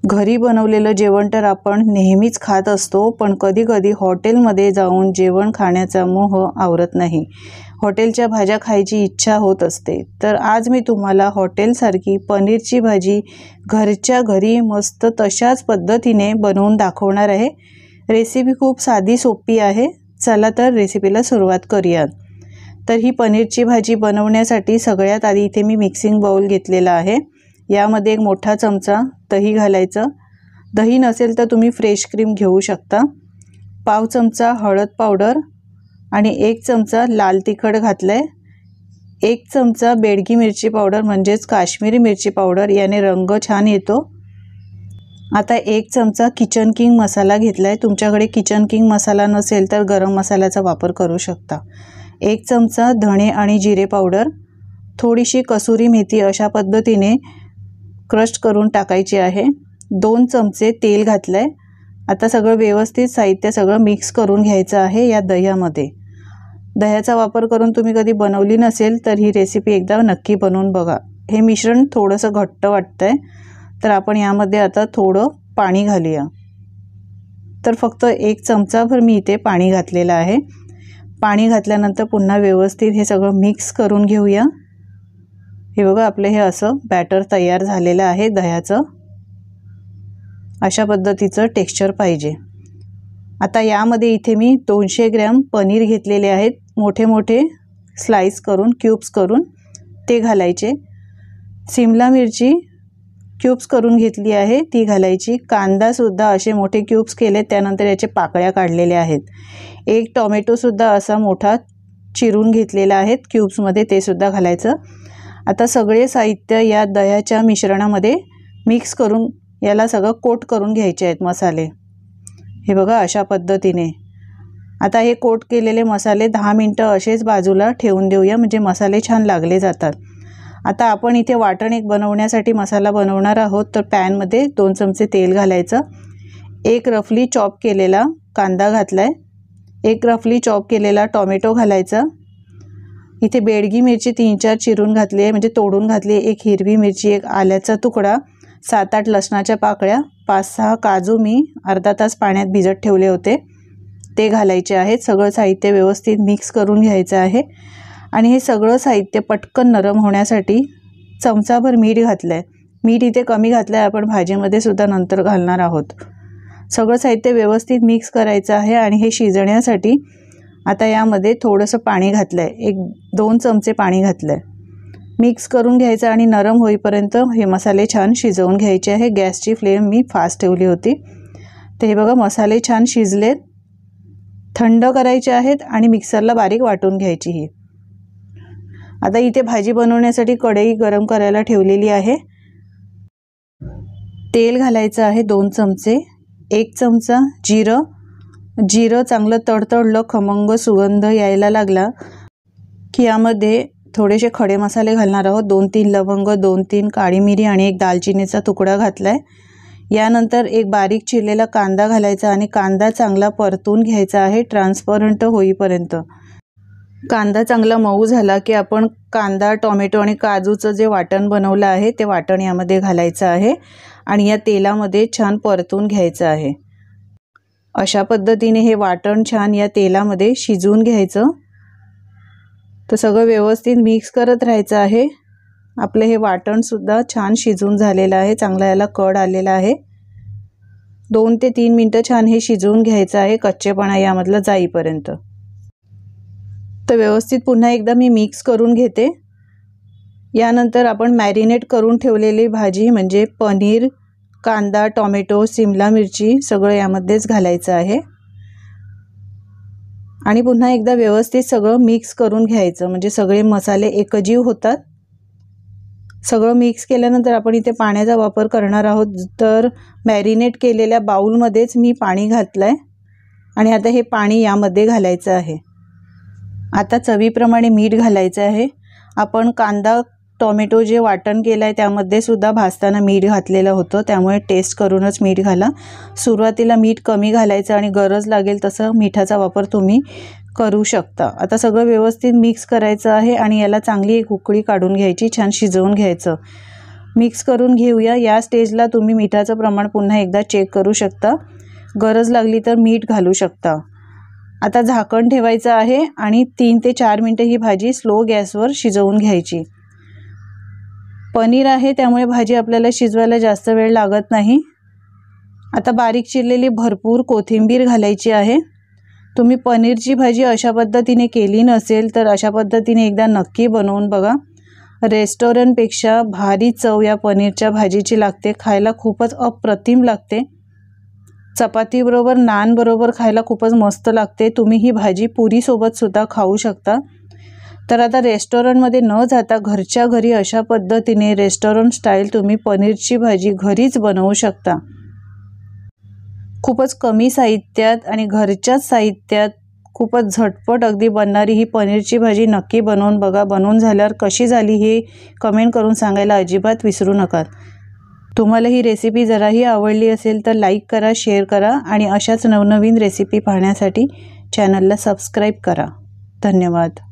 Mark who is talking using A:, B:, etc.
A: घरी बनवलेलं जेवण तर आपण नेहमीच खात असतो, पण कधी-कधी हॉटेलमध्ये जाऊन जेवण खाण्याचा मोह आवरत नाही. हॉटेलच्या भाज्या खायची इच्छा होत असते. तर आज मी तुम्हाला हॉटेलसारखी पनीरची भाजी घरच्या घरी मस्त तशाच पद्धतीने बनवून दाखवणार आहे. रेसिपी खूप साधी सोपी आहे. चला तर रेसिपीला सुरुवात करूयात. तर ही पनीरची भाजी बनवण्यासाठी सगळ्यात आधी इथे मी मिक्सिंग बाउल घेतलेला आहे. यामध्ये एक मोठा चमचा दही घालायचं. दही नसेल तर तुम्ही फ्रेश क्रीम घेऊ शकता. पाव चमचा हळद पावडर आणि 1 चमचा लाल तिखट घातलंय. 1 चमचा बेडगी मिरची पावडर म्हणजेच काश्मीरी मिरची पावडर, याने रंग छान येतो. आता 1 चमचा किचन किंग मसाला घेतलाय. तुमच्याकडे किचन किंग मसाला नसेल तर गरम मसाल्याचा वापर करू शकता. 1 चमचा धणे आणि जिरे पावडर, थोडीशी कसुरी मेथी अशा पद्धतीने क्रश करून टाकायची आहे. 2 चमचे तेल घातलंय. आता सगळं व्यवस्थित साहित्य सगळं मिक्स करून घ्यायचं आहे या दह्यामध्ये. दह्याचा वापर करून तुम्ही कधी बनवली नसेल तर ही रेसिपी एकदा नक्की बनवून बघा. हे मिश्रण थोडंसं घट्ट वाटतंय, तर आपण यामध्ये आता थोडं पाणी घालूया. तर फक्त 1 चमचाभर मी इथे पाणी घातलेलं आहे. पाणी घातल्यानंतर पुन्हा व्यवस्थित हे सगळं मिक्स करून घेऊया. हे बघा, आपलं हे असं बॅटर तयार झालेलं आहे दह्याचं. अशा पद्धतीचं टेक्स्चर पाहिजे. आता यामध्ये इथे मी 200 ग्रॅम पनीर घेतलेले आहेत. मोठे मोठे स्लाइस करून क्यूब्स करून ते घालायचे. शिमला मिरची क्यूब्स करून घेतली आहे, ती घालायची. कांदासुद्धा असे मोठे क्यूब्स केले, त्यानंतर याचे पाकळ्या काढलेल्या आहेत. 1 टोमॅटोसुद्धा असा मोठा चिरून घेतलेला आहे क्यूब्समध्ये, ते सुद्धा घालायचं. आता सगळे साहित्य या दह्याच्या मिश्रणामध्ये मिक्स करून याला सगळं कोट करून घ्यायचे आहेत मसाले. हे बघा अशा पद्धतीने. आता हे कोट केलेले मसाले 10 मिनटं असेच बाजूला ठेवून देऊया, म्हणजे मसाले छान लागले जातात. आता आपण इथे वाटण एक बनवण्यासाठी मसाला बनवणार आहोत. तर पॅनमध्ये 2 चमचे तेल घालायचं. 1 रफली चॉप केलेला कांदा घातलाय. 1 रफली चॉप केलेला टोमॅटो घालायचा. इथे बेडगी मिरची 3-4 चिरून घातली आहे, म्हणजे तोडून घातली. 1 हिरवी मिरची, 1 आल्याचा तुकडा, 7-8 लसणाच्या पाकळ्या, 5-6 काजू मी अर्धा तास पाण्यात भिजत ठेवले होते, ते घालायचे आहेत. सगळं साहित्य व्यवस्थित मिक्स करून घ्यायचं आहे. आणि हे सगळं साहित्य पटकन नरम होण्यासाठी चमचाभर मीठ घातलं आहे. मीठ इथे कमी घातलं आहे, आपण भाजीमध्ये सुद्धा नंतर घालणार आहोत. सगळं साहित्य व्यवस्थित मिक्स करायचं आहे. आणि हे शिजण्यासाठी आता यामध्ये थोडंसं पाणी घातलं आहे. 1-2 चमचे पाणी घातलं आहे. मिक्स करून घ्यायचं आणि नरम होईपर्यंत हे मसाले छान शिजवून घ्यायचे आहे. गॅसची फ्लेम मी फास्ट ठेवली होती. तर हे बघा, मसाले छान शिजलेत. थंड करायचे आहेत आणि मिक्सरला बारीक वाटून घ्यायची ही. आता इथे भाजी बनवण्यासाठी कढई गरम करायला ठेवलेली आहे. तेल घालायचं आहे 2 चमचे. 1 चमचा जिरं. जिरं चांगलं तडतडलं, खमंग सुगंध यायला लागला की यामध्ये थोडेसे खडे मसाले घालणार आहोत. 2-3 लवंग, 2-3 काळी मिरी आणि 1 दालचिनीचा तुकडा घातलाय. यानंतर 1 बारीक चिरलेला कांदा घालायचा आणि कांदा चांगला परतून घ्यायचा आहे ट्रान्सपरंट होईपर्यंत. कांदा चांगला मऊ झाला की आपण कांदा, टोमॅटो आणि काजूचं जे वाटण बनवलं आहे ते वाटण यामध्ये घालायचं आहे आणि या तेलामध्ये छान परतून घ्यायचं आहे. अशा पद्धतीने हे वाटण छान या तेलामध्ये शिजवून घ्यायचं. तर सगळं व्यवस्थित मिक्स करत राहायचं आहे. आपलं हे वाटणसुद्धा छान शिजून झालेलं आहे. चांगला याला कड आलेला आहे. 2 ते 3 मिनटं छान हे शिजवून घ्यायचं आहे, कच्चेपणा यामधला जाईपर्यंत. तर व्यवस्थित पुन्हा एकदा मी मिक्स करून घेते. यानंतर आपण मॅरिनेट करून ठेवलेली भाजी म्हणजे पनीर, कांदा, टोमॅटो, शिमला मिरची सगळं यामध्येच घालायचं आहे. आणि पुन्हा एकदा व्यवस्थित सगळं मिक्स करून घ्यायचं, म्हणजे सगळे मसाले एकजीव होतात. सगळं मिक्स केल्यानंतर आपण इथे पाण्याचा वापर करणार आहोत. तर मॅरिनेट केलेल्या बाउलमध्येच मी पाणी घातलं आहे आणि आता हे पाणी यामध्ये घालायचं आहे. आता चवीप्रमाणे मीठ घालायचं आहे. आपण कांदा, टोमॅटो जे वाटण केलं आहे त्यामध्ये सुद्धा भाजताना मीठ घातलेलं होतं, त्यामुळे टेस्ट करूनच मीठ घाला. सुरुवातीला मीठ कमी घालायचं आणि गरज लागेल तसं मिठाचा वापर तुम्ही करू शकता. आता सगळं व्यवस्थित मिक्स करायचं आहे आणि याला चांगली एक उकळी काढून घ्यायची, छान शिजवून घ्यायचं. मिक्स करून घेऊया। या स्टेजला तुम्ही मिठाचं प्रमाण पुन्हा एकदा चेक करू शकता, गरज लागली तर मीठ घालू शकता। आता झाकण ठेवायचं आहे आणि 3 ते 4 मिनिटं ही भाजी स्लो गॅसवर शिजवून घ्यायची। पनीर आहे त्यामुळे भाजी आपल्याला शिजवायला जास्त वेळ लागत नाही। आता बारीक चिरलेली भरपूर कोथिंबीर घालायची आहे। तुम्ही पनीरची भाजी अशा पद्धतीने केली नसेल तर अशा पद्धतीने एकदा नक्की बनवून बघा। रेस्टॉरंटपेक्षा भारी चव या पनीरच्या भाजीची लागते, खायला खूपच अप्रतिम लागते। चपातीबरोबर, नानबरोबर खायला खूपच मस्त लागते। तुम्ही ही भाजी पुरीसोबत सुद्धा खाऊ शकता। तर आता रेस्टॉरंटमध्ये न जाता घरच्या घरी अशा पद्धतीने रेस्टॉरंट स्टाईल तुम्ही पनीरची भाजी घरीच बनवू शकता। खूपच कमी साहित्यात आणि घरच्याच साहित्यात खूपच झटपट अगदी बनणारी ही पनीरची भाजी नक्की बनवून बघा। बनवून झाल्यावर कशी झाली हे कमेंट करून सांगायला अजिबात विसरू नका। तुम्हाला ही रेसिपी जराही आवडली असेल तर लाईक करा, शेअर करा आणि अशाच नवनवीन रेसिपी पाहण्यासाठी चॅनलला सबस्क्राईब करा। धन्यवाद।